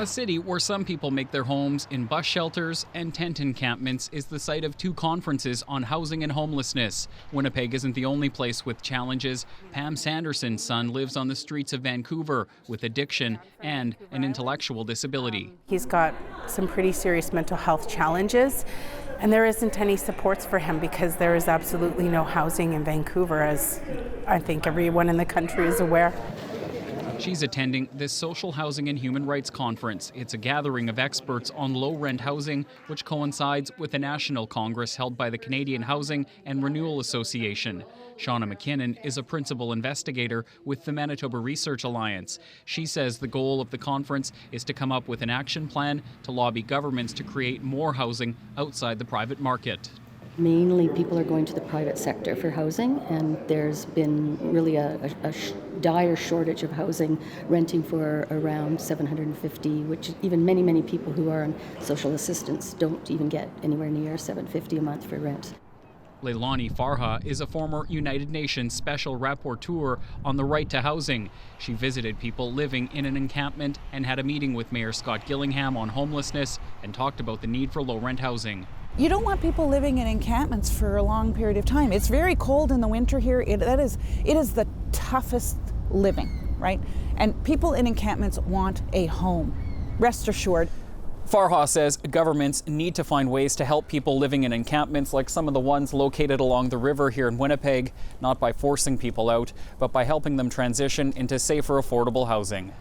A city where some people make their homes in bus shelters and tent encampments is the site of two conferences on housing and homelessness. Winnipeg isn't the only place with challenges. Pam Sanderson's son lives on the streets of Vancouver with addiction and an intellectual disability. He's got some pretty serious mental health challenges, and there isn't any supports for him because there is absolutely no housing in Vancouver, as I think everyone in the country is aware. She's attending this Social Housing and Human Rights Conference. It's a gathering of experts on low-rent housing, which coincides with a national congress held by the Canadian Housing and Renewal Association. Shauna McKinnon is a principal investigator with the Manitoba Research Alliance. She says the goal of the conference is to come up with an action plan to lobby governments to create more housing outside the private market. Mainly people are going to the private sector for housing, and there's been really a dire shortage of housing, renting for around $750, which even many people who are on social assistance don't even get anywhere near $750 a month for rent. Leilani Farha is a former United Nations Special Rapporteur on the right to housing. She visited people living in an encampment and had a meeting with Mayor Scott Gillingham on homelessness and talked about the need for low-rent housing. You don't want people living in encampments for a long period of time. It's very cold in the winter here. It is the toughest living, right? And people in encampments want a home. Rest assured. Farha says governments need to find ways to help people living in encampments like some of the ones located along the river here in Winnipeg, not by forcing people out, but by helping them transition into safer, affordable housing.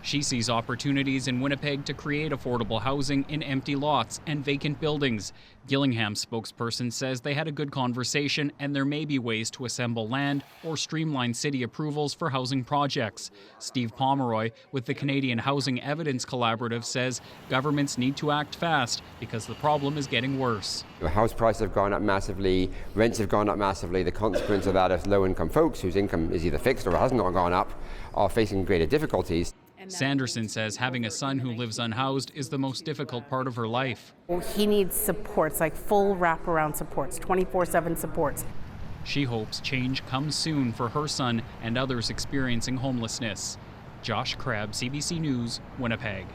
She sees opportunities in Winnipeg to create affordable housing in empty lots and vacant buildings. Gillingham's spokesperson says they had a good conversation and there may be ways to assemble land or streamline city approvals for housing projects. Steve Pomeroy with the Canadian Housing Evidence Collaborative says governments need to act fast because the problem is getting worse. House prices have gone up massively, rents have gone up massively. The consequence of that is low-income folks whose income is either fixed or hasn't gone up are facing greater difficulties. Sanderson says having a son who lives unhoused is the most difficult part of her life. He needs supports, like full wraparound supports, 24/7 supports. She hopes change comes soon for her son and others experiencing homelessness. Josh Crabb, CBC News, Winnipeg.